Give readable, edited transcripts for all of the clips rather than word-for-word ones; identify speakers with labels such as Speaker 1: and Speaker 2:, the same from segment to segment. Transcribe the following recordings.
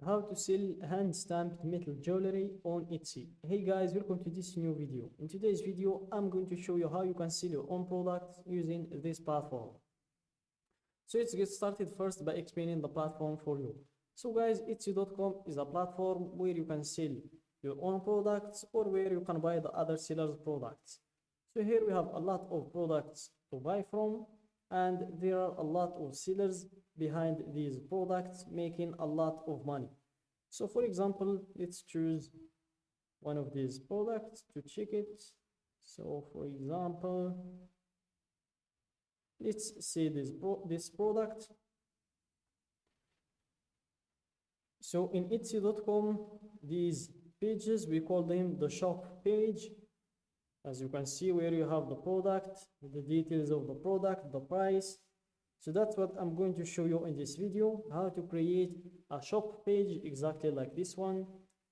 Speaker 1: How to sell hand stamped metal jewelry on Etsy. Hey guys, welcome to this new video. In today's video, I'm going to show you how you can sell your own products using this platform. So let's get started first by explaining the platform for you. So guys, Etsy.com is a platform where you can sell your own products or where you can buy the other sellers' products. So here we have a lot of products to buy from, and there are a lot of sellers behind these products making a lot of money. So for example, let's choose one of these products to check it. So for example, let's say this product. So in Etsy.com, these pages, we call them the shop page. As you can see, where you have the product, the details of the product, the price. So that's what I'm going to show you in this video, how to create a shop page exactly like this one,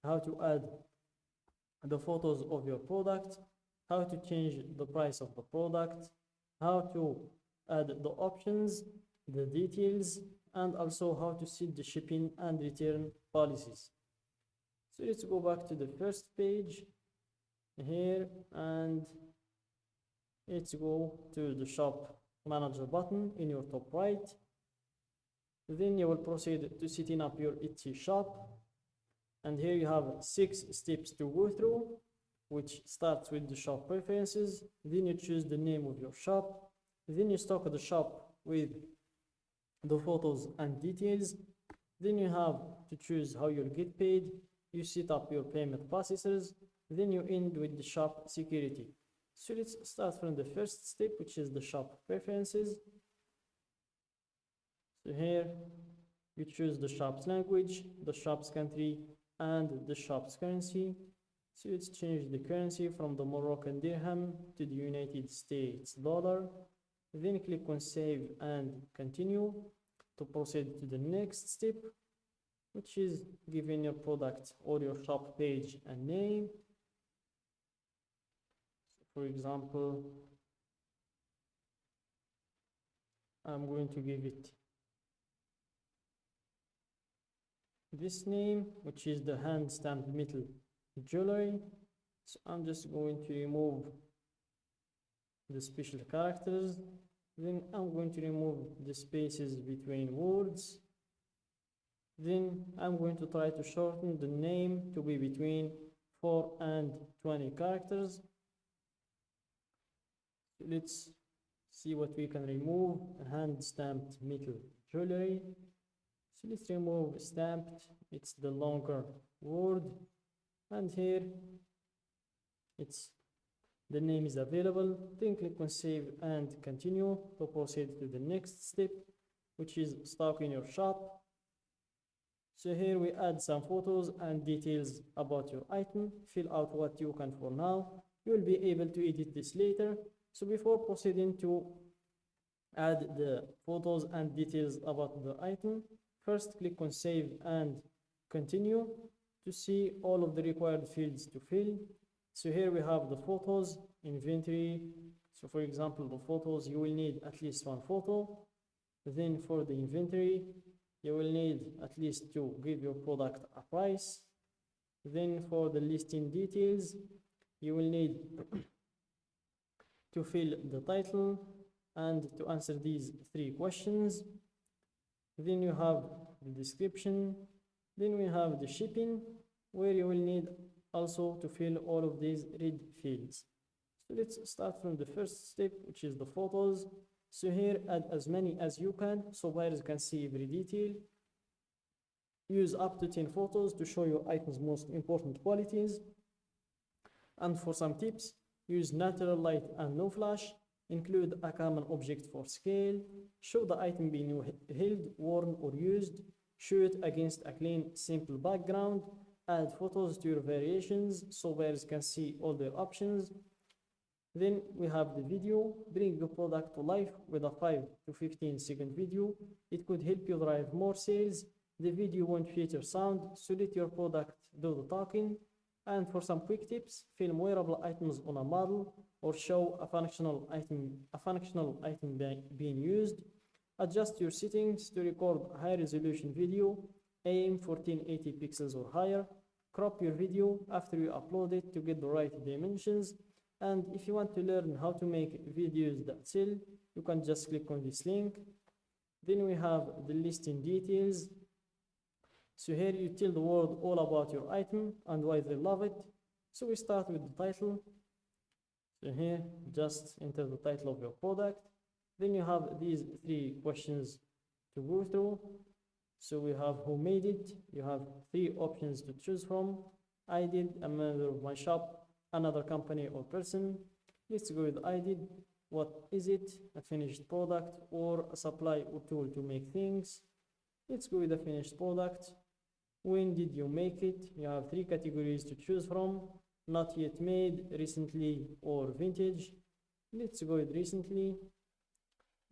Speaker 1: how to add the photos of your product, how to change the price of the product, how to add the options, the details, and also how to set the shipping and return policies. So let's go back to the first page here, and let's go to the shop manager button in your top right. Then you will proceed to setting up your Etsy shop, and here you have 6 steps to go through, which starts with the shop preferences. Then you choose the name of your shop, then you stock the shop with the photos and details. Then you have to choose how you'll get paid. You set up your payment processors, then you end with the shop security. So let's start from the first step, which is the shop preferences. So here you choose the shop's language, the shop's country, and the shop's currency. So let's change the currency from the Moroccan dirham to the United States dollar. Then click on save and continue to proceed to the next step, which is giving your product or your shop page a name. For example, I'm going to give it this name, which is the hand stamped metal jewelry. So I'm just going to remove the special characters. Then I'm going to remove the spaces between words. Then I'm going to try to shorten the name to be between 4 and 20 characters. Let's see what we can remove. Hand stamped metal jewelry. So let's remove stamped, it's the longer word, and here it's the name is available. Then click on save and continue to proceed to the next step, which is stocking your shop. So here we add some photos and details about your item. Fill out what you can for now. You will be able to edit this later. So before proceeding to add the photos and details about the item, first click on save and continue to see all of the required fields to fill. So here we have the photos, inventory. So for example, the photos, you will need at least one photo. Then for the inventory, you will need at least to give your product a price. Then for the listing details, you will need to fill the title and to answer these 3 questions. Then you have the description. Then we have the shipping, where you will need also to fill all of these red fields. So let's start from the first step, which is the photos. So here add as many as you can so buyers can see every detail. Use up to 10 photos to show your item's most important qualities. And for some tips, use natural light and no flash. Include a common object for scale. Show the item being held, worn, or used. Show it against a clean, simple background. Add photos to your variations so buyers can see all their options. Then we have the video. Bring your product to life with a 5 to 15 second video. It could help you drive more sales. The video won't feature sound, so let your product do the talking. And for some quick tips, film wearable items on a model or show a functional item being used. Adjust your settings to record a high resolution video. aim for 1080 pixels or higher, crop your video after you upload it to get the right dimensions. And if you want to learn how to make videos that sell, you can just click on this link. Then we have the listing details. So here you tell the world all about your item and why they love it. So we start with the title. So here just enter the title of your product. Then you have these 3 questions to go through. So we have who made it. You have 3 options to choose from. I did, a member of my shop, another company or person. Let's go with I did. What is it? A finished product or a supply or tool to make things? Let's go with a finished product. When did you make it? You have 3 categories to choose from. Not yet made, recently, or vintage. Let's go with recently.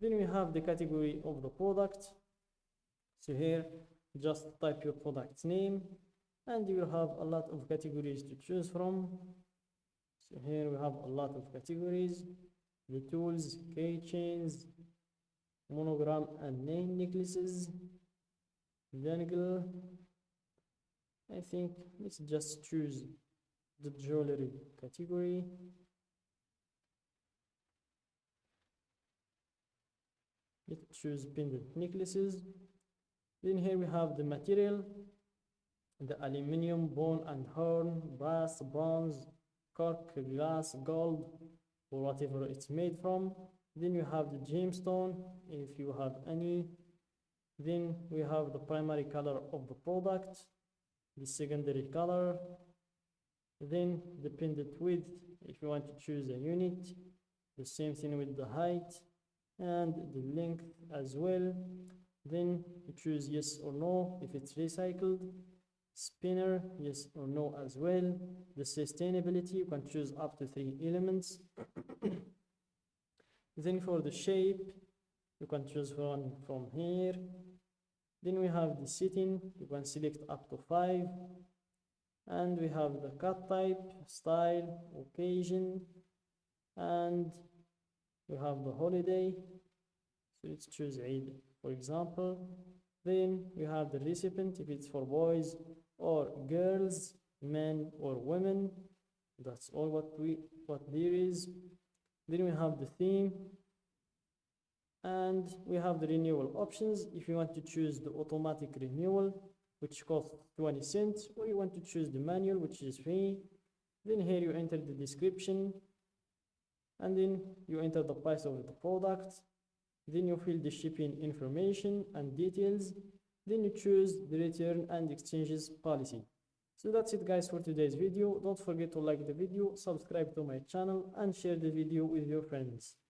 Speaker 1: Then we have the category of the product. So here just type your product's name and you will have a lot of categories to choose from. So here we have a lot of categories: the tools, keychains, monogram and name necklaces, dangle. I think let's just choose the jewelry category. Let's choose pendant necklaces. Then here we have the material: the aluminum, bone and horn, brass, bronze, cork, glass, gold, or whatever it's made from. Then you have the gemstone, if you have any. Then we have the primary color of the product, the secondary color, then the pendant width, if you want to choose a unit, the same thing with the height and the length as well. Then you choose yes or no if it's recycled, spinner, yes or no as well. The sustainability, you can choose up to 3 elements. Then for the shape, you can choose one from here. Then we have the setting, you can select up to 5. And we have the cut type, style, occasion, and we have the holiday. So let's choose Eid, for example. Then we have the recipient, if it's for boys or girls, men or women. That's all what there is. Then we have the theme, and we have the renewal options. If you want to choose the automatic renewal, which costs 20 cents, or you want to choose the manual, which is free. Then here you enter the description, and then you enter the price of the product. Then you fill the shipping information and details. Then you choose the return and exchanges policy. So that's it guys for today's video. Don't forget to like the video, subscribe to my channel and share the video with your friends.